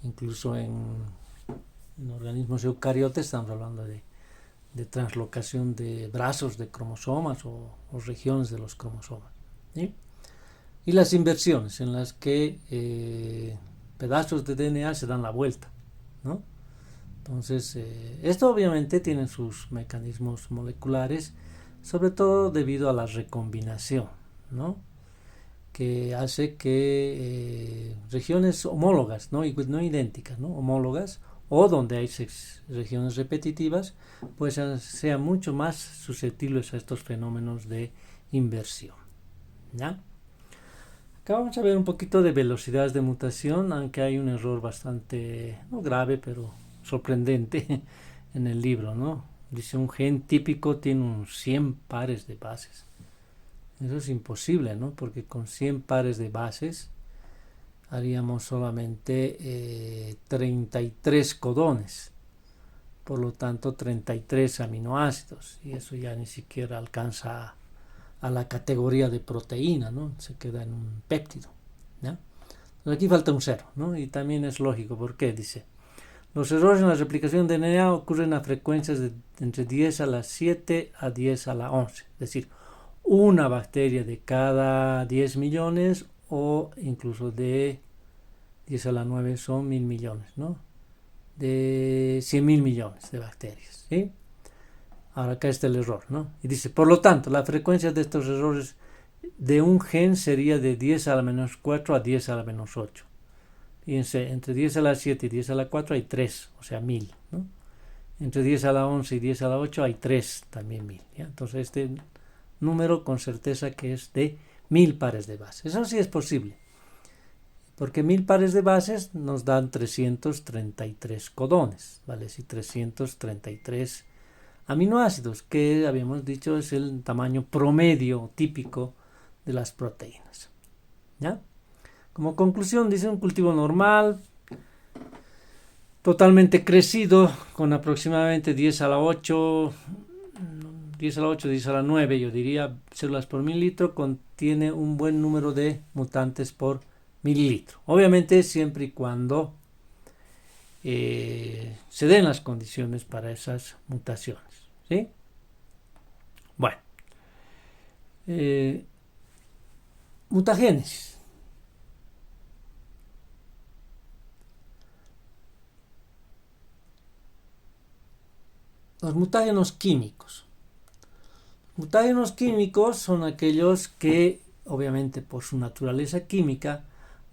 Incluso en organismos eucariotes estamos hablando de translocación de brazos de cromosomas o regiones de los cromosomas, ¿sí? Y las inversiones en las que pedazos de DNA se dan la vuelta, ¿no? Entonces, esto obviamente tiene sus mecanismos moleculares, sobre todo debido a la recombinación, ¿no? Que hace que regiones homólogas, no idénticas, ¿no? Homólogas, o donde hay regiones repetitivas, pues sean mucho más susceptibles a estos fenómenos de inversión, ¿ya? Acá vamos a ver un poquito de velocidades de mutación, aunque hay un error bastante, no grave, pero sorprendente en el libro, ¿no? Dice un gen típico tiene unos 100 pares de bases. Eso es imposible, ¿no? Porque con 100 pares de bases haríamos solamente 33 codones. Por lo tanto, 33 aminoácidos. Y eso ya ni siquiera alcanza a la categoría de proteína, ¿no? Se queda en un péptido, ¿ya? Entonces aquí falta un cero, ¿no? Y también es lógico, ¿por qué? Dice, los errores en la replicación de DNA ocurren a frecuencias de entre 10 a la 7 a 10 a la 11, es decir, una bacteria de cada 10 millones o incluso de 10 a la 9 son 1000 millones, ¿no? De 100.000 millones de bacterias, ¿sí? Ahora acá está el error, ¿no? Y dice, por lo tanto, la frecuencia de estos errores de un gen sería de 10 a la menos 4 a 10 a la menos 8. Fíjense, entre 10 a la 7 y 10 a la 4 hay 3, o sea, 1000, ¿no? Entre 10 a la 11 y 10 a la 8 hay 3, también 1000, ¿ya? Entonces este número con certeza que es de 1000 pares de bases. Eso sí es posible, porque 1000 pares de bases nos dan 333 codones, ¿vale? Sí, 333 aminoácidos, que habíamos dicho es el tamaño promedio típico de las proteínas, ¿ya? Como conclusión, dice un cultivo normal, totalmente crecido, con aproximadamente 10 a la 8, 10 a la 8, 10 a la 9, yo diría, células por mililitro, contiene un buen número de mutantes por mililitro. Obviamente siempre y cuando se den las condiciones para esas mutaciones, ¿sí? Bueno, mutagénesis. Los mutágenos químicos. Mutágenos químicos son aquellos que, obviamente por su naturaleza química,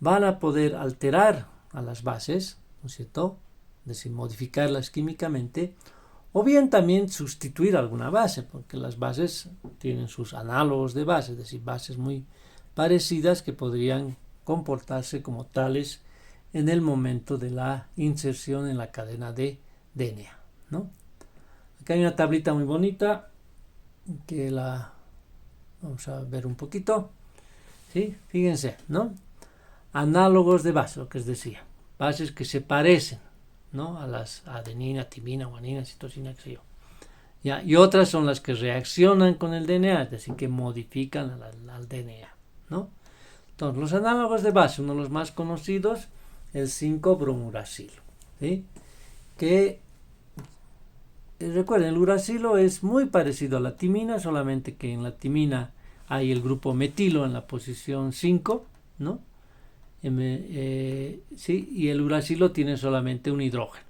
van a poder alterar a las bases, ¿no es cierto? Es decir, modificarlas químicamente, o bien también sustituir alguna base, porque las bases tienen sus análogos de base, es decir, bases muy parecidas que podrían comportarse como tales en el momento de la inserción en la cadena de DNA, ¿no? Acá hay una tablita muy bonita que la vamos a ver un poquito, ¿sí? Fíjense, ¿no? Análogos de base, lo que os decía, bases que se parecen, ¿no? A las adenina, timina, guanina, citosina, qué sé yo. ¿Ya? Y otras son las que reaccionan con el DNA, es decir, que modifican al DNA, ¿no? Entonces, los análogos de base, uno de los más conocidos, el 5-bromuracilo, ¿sí? Que recuerden, el uracilo es muy parecido a la timina, solamente que en la timina hay el grupo metilo en la posición 5, ¿no? Sí, y el uracilo tiene solamente un hidrógeno.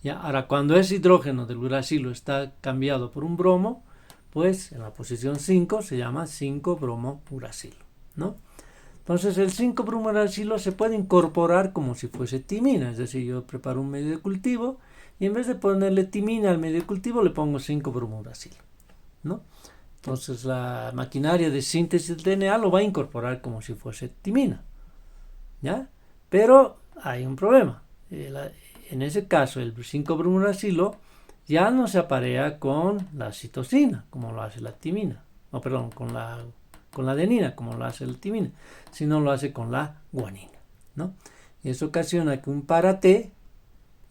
¿Ya? Ahora, cuando ese hidrógeno del uracilo está cambiado por un bromo, pues en la posición 5 se llama 5-bromo-uracilo, ¿no? Entonces el 5-bromo-uracilo se puede incorporar como si fuese timina, es decir, yo preparo un medio de cultivo y en vez de ponerle timina al medio de cultivo le pongo 5-bromo-uracilo, ¿no? Entonces la maquinaria de síntesis del DNA lo va a incorporar como si fuese timina, ¿ya? Pero hay un problema. En ese caso, el 5-bromouracilo ya no se aparea con la citosina, como lo hace la timina. No, perdón, con la adenina, como lo hace la timina, sino lo hace con la guanina, ¿no? Y eso ocasiona que un par AT,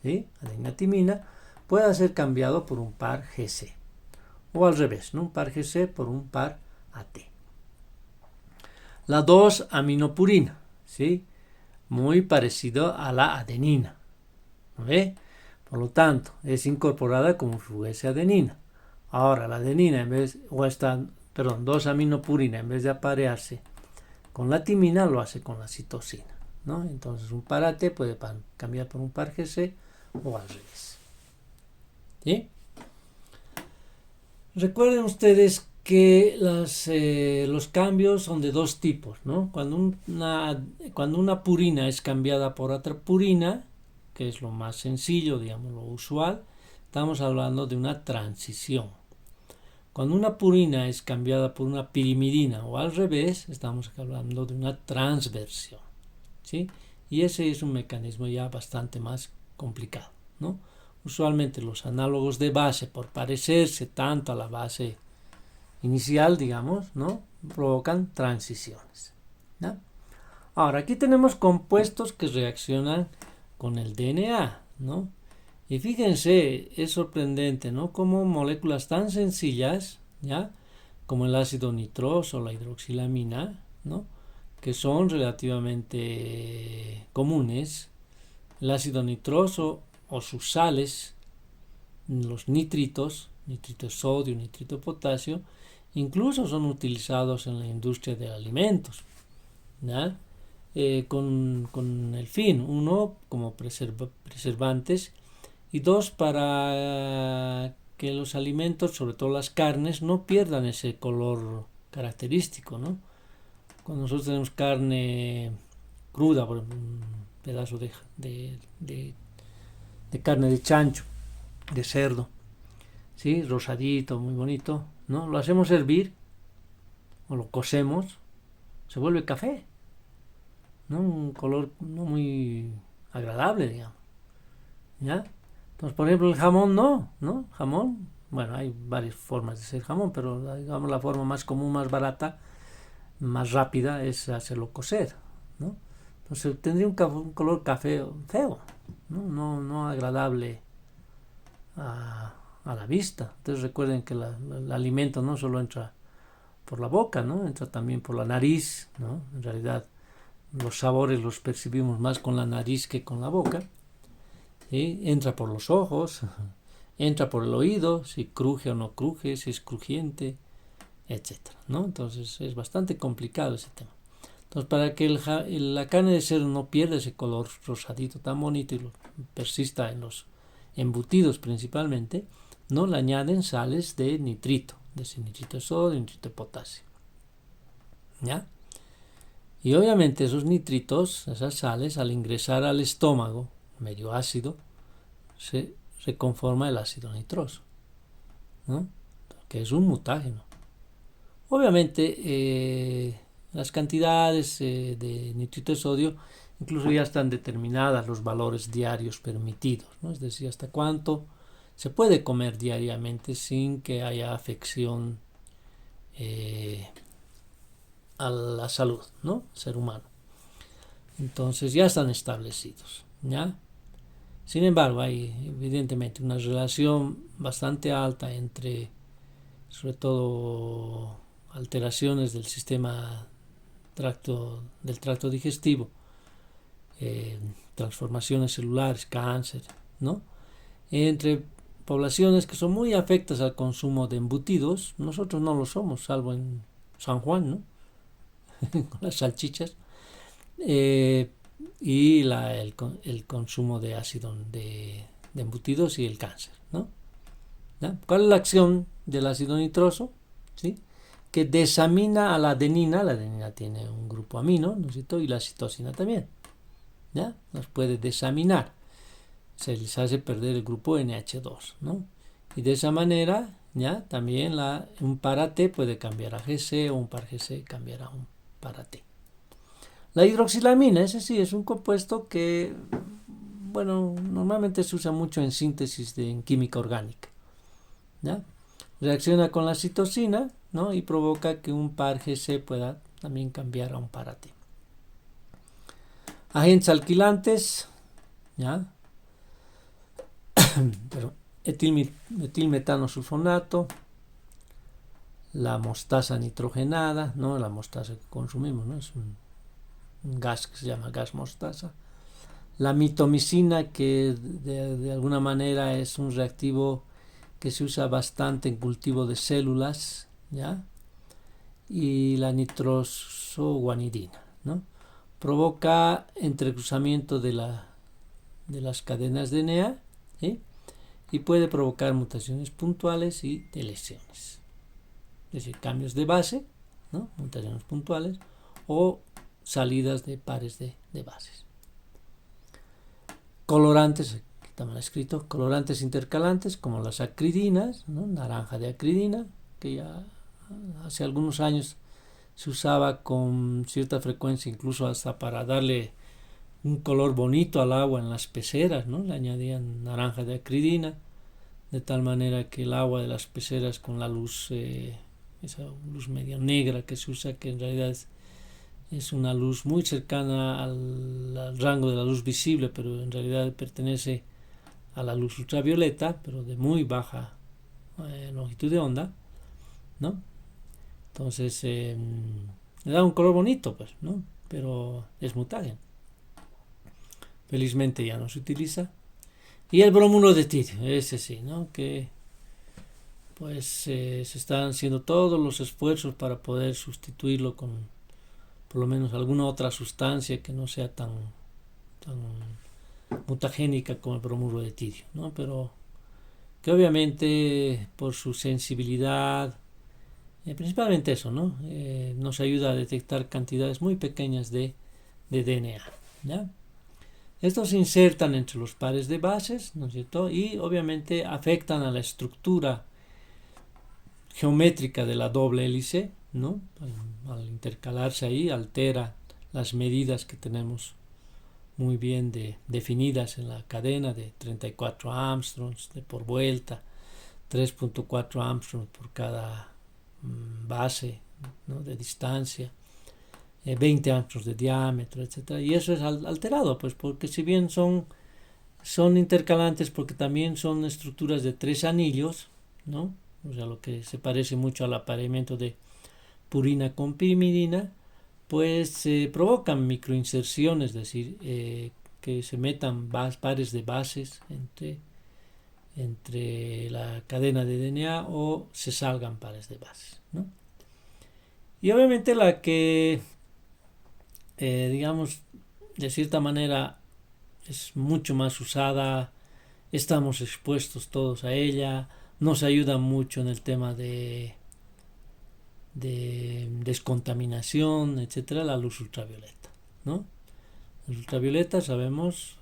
¿sí? Adenina-timina, pueda ser cambiado por un par GC. O al revés, ¿no? Un par GC por un par AT. La 2-aminopurina, ¿sí? Muy parecido a la adenina, ¿ve? Por lo tanto, es incorporada como si fuese adenina. Ahora, la adenina, en vez, o esta, perdón, 2-aminopurina, en vez de aparearse con la timina, lo hace con la citosina, ¿no? Entonces, un par AT puede cambiar por un par GC o al revés, ¿sí? Recuerden ustedes que los cambios son de dos tipos, ¿no? Cuando una purina es cambiada por otra purina, que es lo más sencillo, digamos, lo usual, estamos hablando de una transición. Cuando una purina es cambiada por una pirimidina o al revés, estamos hablando de una transversión, ¿sí? Y ese es un mecanismo ya bastante más complicado, ¿no? Usualmente los análogos de base, por parecerse tanto a la base inicial, digamos, ¿no? Provocan transiciones, ¿no? Ahora, aquí tenemos compuestos que reaccionan con el DNA, ¿no? Y fíjense, es sorprendente, ¿no? Como moléculas tan sencillas, ¿ya? Como el ácido nitroso o la hidroxilamina, ¿no? Que son relativamente comunes. El ácido nitroso o sus sales, los nitritos, nitrito de sodio, nitrito de potasio, incluso son utilizados en la industria de alimentos, ¿ya? Con el fin, uno, como preservantes, y dos, para que los alimentos, sobre todo las carnes, no pierdan ese color característico, ¿no? Cuando nosotros tenemos carne cruda, por ejemplo, un pedazo de carne de chancho, de cerdo, ¿sí? Rosadito, muy bonito, ¿no? Lo hacemos hervir o lo cocemos, se vuelve café, ¿no? Un color no muy agradable, digamos, ¿ya? Entonces, por ejemplo, el jamón no, jamón, bueno, hay varias formas de hacer jamón, pero digamos la forma más común, más barata, más rápida es hacerlo cocer, ¿no? Entonces tendría un color café feo, no agradable a la vista. Entonces recuerden que el alimento no solo entra por la boca, ¿no? Entra también por la nariz, ¿no? En realidad los sabores los percibimos más con la nariz que con la boca. ¿Sí? Entra por los ojos, entra por el oído, si cruje o no cruje, si es crujiente, etcétera, ¿no? Entonces es bastante complicado ese tema. Entonces, para que la carne de cerdo no pierda ese color rosadito tan bonito y persista en los embutidos principalmente, no le añaden sales de nitrito, de ese nitrito de sodio y nitrito de potasio. ¿Ya? Y obviamente esos nitritos, esas sales, al ingresar al estómago, medio ácido, se reconforma el ácido nitroso, ¿no? Que es un mutágeno. Obviamente las cantidades de nitrito de sodio incluso ya están determinadas los valores diarios permitidos, ¿no? Es decir, hasta cuánto se puede comer diariamente sin que haya afección a la salud, ¿no? Ser humano. Entonces ya están establecidos, ¿ya? Sin embargo, hay evidentemente una relación bastante alta entre, sobre todo, alteraciones del sistema del tracto digestivo, transformaciones celulares, cáncer, ¿no? Entre poblaciones que son muy afectas al consumo de embutidos. Nosotros no lo somos, salvo en San Juan, ¿no? Con las salchichas, y el consumo de ácido de embutidos y el cáncer, ¿no? ¿Ya? ¿Cuál es la acción del ácido nitroso? ¿Sí? Que desamina a la adenina tiene un grupo amino, ¿no es cierto? Y la citosina también, ¿ya? Nos puede desaminar, se les hace perder el grupo NH2, ¿no? Y de esa manera, ¿ya? También un para T puede cambiar a GC, o un par GC cambiar a un para T. La hidroxilamina, ese sí, es un compuesto que, bueno, normalmente se usa mucho en síntesis en química orgánica, ¿ya? Reacciona con la citosina, ¿no? Y provoca que un par GC pueda también cambiar a un para T. Agentes alquilantes, ¿ya? Etilmetanosulfonato, la mostaza nitrogenada, ¿no? La mostaza que consumimos, ¿no? Es un gas que se llama gas mostaza. La mitomicina, que de alguna manera es un reactivo que se usa bastante en cultivo de células, ¿ya? Y la nitrosoguanidina, ¿no? Provoca entrecruzamiento de las cadenas de DNA, ¿sí? Y puede provocar mutaciones puntuales y de lesiones. Es decir, cambios de base, ¿no? Mutaciones puntuales o salidas de pares de bases. Colorantes, aquí está mal escrito, colorantes intercalantes como las acridinas, ¿no? Naranja de acridina, que ya hace algunos años se usaba con cierta frecuencia, incluso hasta para darle un color bonito al agua en las peceras, ¿no? Le añadían naranja de acridina, de tal manera que el agua de las peceras con la luz, esa luz media negra que se usa, que en realidad es una luz muy cercana al rango de la luz visible, pero en realidad pertenece a la luz ultravioleta, pero de muy baja longitud de onda, ¿no? Entonces le da un color bonito, pues, ¿no? Pero es mutágeno. Felizmente ya no se utiliza. Y el bromuro de tirio, ese sí, ¿no? Que pues se están haciendo todos los esfuerzos para poder sustituirlo con por lo menos alguna otra sustancia que no sea tan mutagénica como el bromuro de tirio, ¿no? Pero que obviamente por su sensibilidad, principalmente eso, ¿no? Nos ayuda a detectar cantidades muy pequeñas de DNA, ¿ya? Estos se insertan entre los pares de bases, ¿no es cierto? Y obviamente afectan a la estructura geométrica de la doble hélice, ¿no? Al intercalarse ahí altera las medidas que tenemos muy bien definidas en la cadena de 34 Armstrongs por vuelta, 3.4 Armstrongs por cada base, ¿no? De distancia, 20 Armstrongs de diámetro, etc. Y eso es alterado, pues porque si bien son intercalantes, porque también son estructuras de 3 anillos, ¿no? O sea, lo que se parece mucho al apareamiento de purina con pirimidina, pues provocan microinserciones, es decir, que se metan pares de bases entre la cadena de DNA o se salgan pares de bases, ¿no? Y obviamente la que, digamos, de cierta manera es mucho más usada, estamos expuestos todos a ella, nos ayuda mucho en el tema de de descontaminación, etcétera, la luz ultravioleta, ¿no? La luz ultravioleta, sabemos,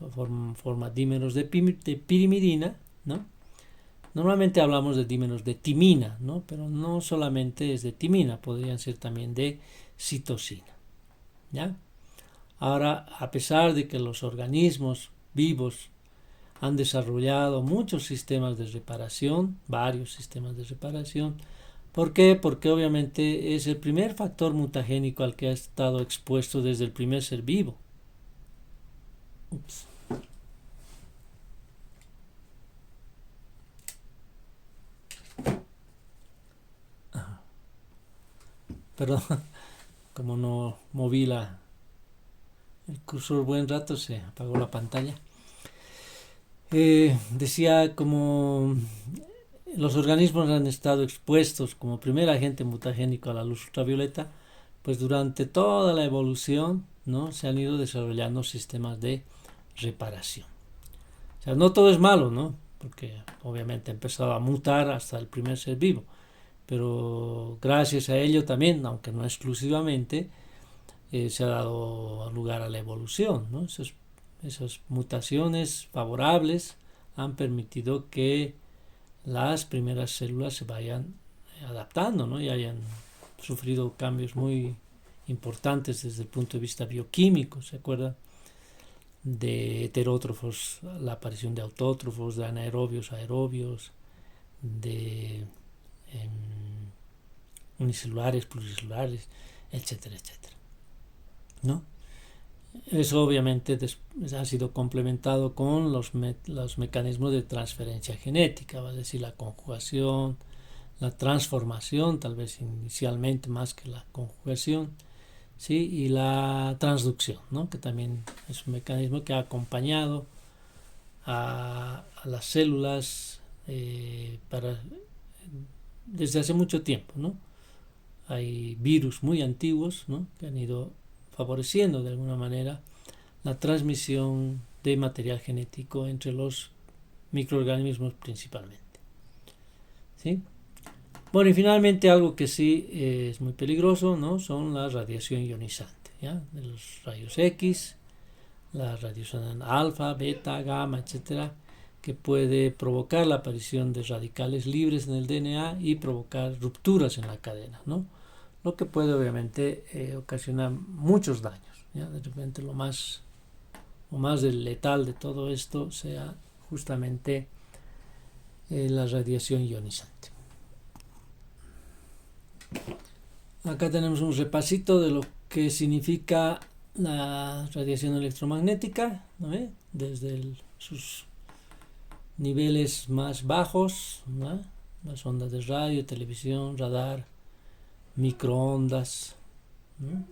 forma dímeros de pirimidina, ¿no? Normalmente hablamos de dímeros de timina, ¿no? Pero no solamente es de timina, podrían ser también de citosina, ¿ya? Ahora, a pesar de que los organismos vivos han desarrollado muchos sistemas de reparación, varios sistemas de reparación. ¿Por qué? Porque obviamente es el primer factor mutagénico al que ha estado expuesto desde el primer ser vivo. Ups. Perdón, como no moví el cursor buen rato, se apagó la pantalla. Decía como los organismos han estado expuestos como primer agente mutagénico a la luz ultravioleta, pues durante toda la evolución, ¿no? Se han ido desarrollando sistemas de reparación. O sea, no todo es malo, ¿no? Porque obviamente ha empezado a mutar hasta el primer ser vivo, pero gracias a ello también, aunque no exclusivamente, se ha dado lugar a la evolución, ¿no? Esas mutaciones favorables han permitido que las primeras células se vayan adaptando, ¿no? Y hayan sufrido cambios muy importantes desde el punto de vista bioquímico. ¿Se acuerdan? De heterótrofos, la aparición de autótrofos, de anaerobios, aerobios, de unicelulares, pluricelulares, etcétera, etcétera, ¿no? Eso obviamente ha sido complementado con los mecanismos de transferencia genética, es decir, la conjugación, la transformación, tal vez inicialmente más que la conjugación, ¿sí? Y la transducción, ¿no? Que también es un mecanismo que ha acompañado a las células desde hace mucho tiempo, ¿no? Hay virus muy antiguos, ¿no? Que han ido favoreciendo de alguna manera la transmisión de material genético entre los microorganismos principalmente, ¿sí? Bueno, y finalmente algo que sí es muy peligroso, ¿no? Son la radiación ionizante, ¿ya? De los rayos X, la radiación alfa, beta, gamma, etcétera, que puede provocar la aparición de radicales libres en el DNA y provocar rupturas en la cadena, ¿no? Lo que puede obviamente ocasionar muchos daños, ¿ya? De repente lo más letal de todo esto sea justamente la radiación ionizante. Acá tenemos un repasito de lo que significa la radiación electromagnética, ¿no? Desde sus niveles más bajos, ¿no? Las ondas de radio, televisión, radar, microondas, ¿no?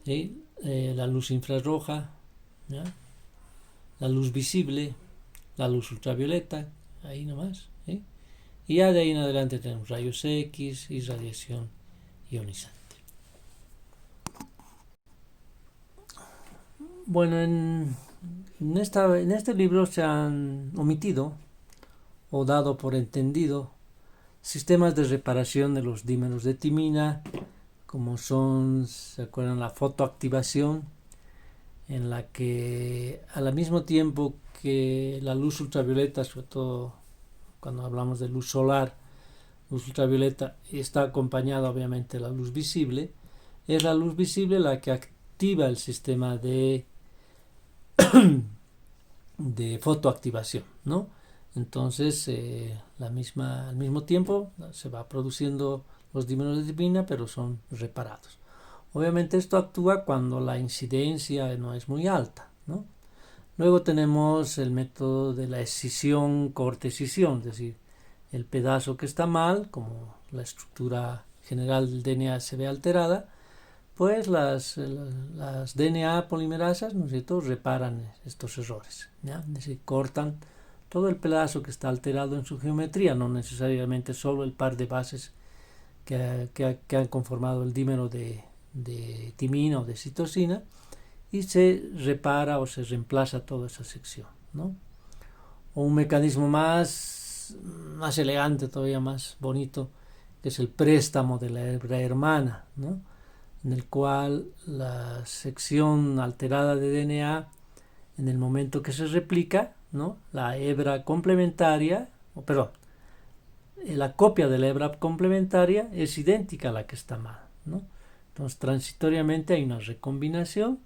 ¿Sí? La luz infrarroja, ¿ya? La luz visible, la luz ultravioleta, ahí nomás, ¿sí? Y ya de ahí en adelante tenemos rayos X y radiación ionizante. Bueno, en este libro se han omitido o dado por entendido sistemas de reparación de los dímeros de timina, como son, ¿se acuerdan? La fotoactivación, en la que al mismo tiempo que la luz ultravioleta, sobre todo cuando hablamos de luz solar, luz ultravioleta, está acompañada obviamente de la luz visible, es la luz visible la que activa el sistema de fotoactivación, ¿no? Entonces, al mismo tiempo se va produciendo los dímeros de timina, pero son reparados. Obviamente esto actúa cuando la incidencia no es muy alta, ¿no? Luego tenemos el método de la escisión, corte-escisión, es decir, el pedazo que está mal, como la estructura general del DNA se ve alterada, pues las DNA polimerasas, ¿no es cierto?, reparan estos errores, ¿ya? Es decir, cortan todo el pedazo que está alterado en su geometría, no necesariamente solo el par de bases que han conformado el dímero de timina o de citosina, y se repara o se reemplaza toda esa sección, ¿no? O un mecanismo más elegante, todavía más bonito, que es el préstamo de la hebra hermana, ¿no? En el cual la sección alterada de DNA, en el momento que se replica, ¿no? La hebra complementaria, la copia de la hebra complementaria es idéntica a la que está mal, ¿no? Entonces, transitoriamente hay una recombinación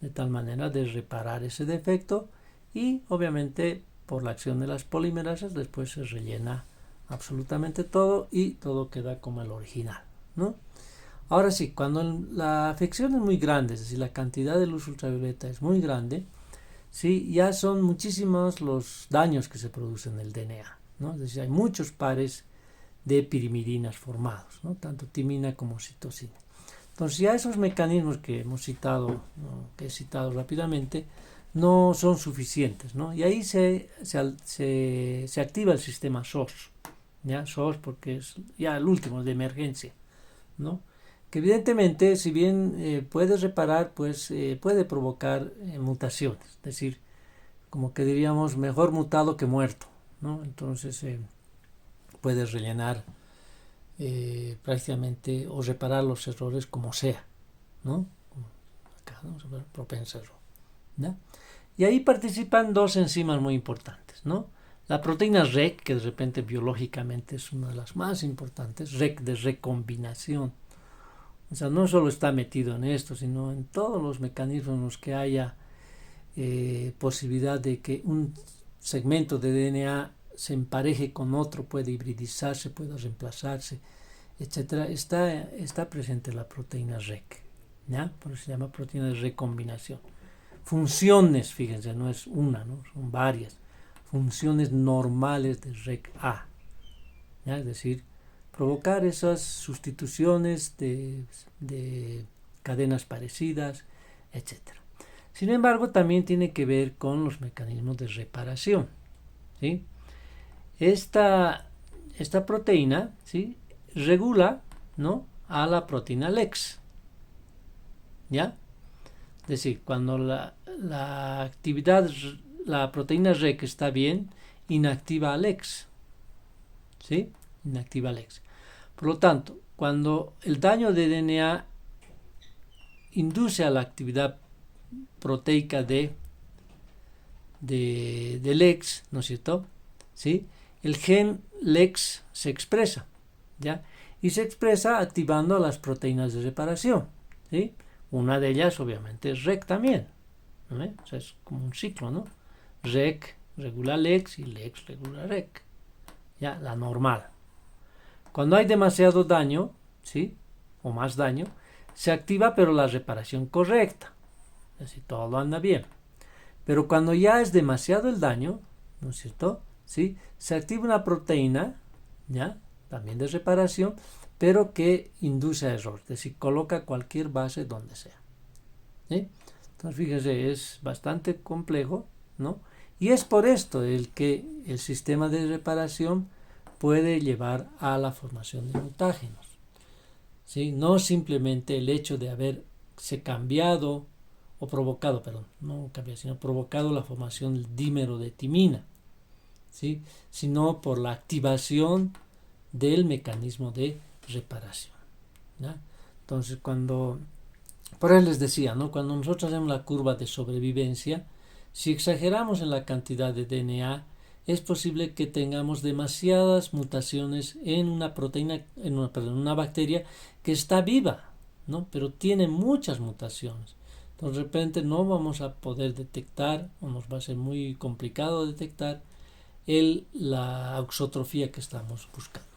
de tal manera de reparar ese defecto y, obviamente, por la acción de las polimerasas, después se rellena absolutamente todo y todo queda como el original, ¿no? Ahora sí, cuando la afección es muy grande, es decir, la cantidad de luz ultravioleta es muy grande, ¿sí? Ya son muchísimos los daños que se producen en el DNA, ¿no? Es decir, hay muchos pares de pirimidinas formados, ¿no? Tanto timina como citosina. Entonces ya esos mecanismos que hemos citado, ¿no? Que he citado rápidamente, no son suficientes, ¿no? Y ahí se activa el sistema SOS, ¿ya? SOS porque es ya el último de emergencia, ¿no? Que evidentemente, si bien puede reparar, pues puede provocar mutaciones, es decir, como que diríamos, mejor mutado que muerto, ¿no? Entonces puede rellenar prácticamente o reparar los errores como sea, ¿no? Acá, ¿no? Propenso error, ¿no? Y ahí participan dos enzimas muy importantes, ¿no? La proteína REC, que de repente biológicamente es una de las más importantes, REC de recombinación. O sea, no solo está metido en esto, sino en todos los mecanismos en los que haya posibilidad de que un segmento de DNA se empareje con otro, puede hibridizarse, puede reemplazarse, etcétera. Está presente la proteína REC, ¿ya? Por eso se llama proteína de recombinación. Funciones, fíjense, no es una, ¿no? Son varias. Funciones normales de REC-A, ¿ya? Es decir, provocar esas sustituciones de cadenas parecidas, etcétera. Sin embargo, también tiene que ver con los mecanismos de reparación, ¿sí? Esta proteína, ¿sí? Regula, ¿no? A la proteína LEX, ¿ya? Es decir, cuando la actividad, la proteína REC está bien, inactiva a LEX, ¿sí? Inactiva a LEX. Por lo tanto, cuando el daño de DNA induce a la actividad proteica de LEX, ¿no es cierto? ¿Sí? El gen LEX se expresa, ¿ya? Y se expresa activando las proteínas de reparación, ¿sí? Una de ellas, obviamente, es REC también, ¿no? O sea, es como un ciclo, ¿no? REC regula LEX y LEX regula REC, ¿ya? La normal. Cuando hay demasiado daño, ¿sí? O más daño, se activa pero la reparación correcta, es decir, todo anda bien. Pero cuando ya es demasiado el daño, ¿no es cierto? ¿Sí? Se activa una proteína, ¿ya? También de reparación, pero que induce a error, es decir, coloca cualquier base donde sea, ¿sí? Entonces, fíjese, es bastante complejo, ¿no? Y es por esto el que el sistema de reparación puede llevar a la formación de mutágenos, ¿sí? No simplemente el hecho de haberse cambiado o provocado, perdón, no cambiado, sino provocado la formación del dímero de timina, ¿sí? Sino por la activación del mecanismo de reparación, ¿ya? Entonces, por eso les decía, ¿no? Cuando nosotros hacemos la curva de sobrevivencia, si exageramos en la cantidad de DNA, es posible que tengamos demasiadas mutaciones en una proteína, en una bacteria que está viva, ¿no? Pero tiene muchas mutaciones. Entonces, de repente no vamos a poder detectar, o nos va a ser muy complicado detectar la auxotrofía que estamos buscando.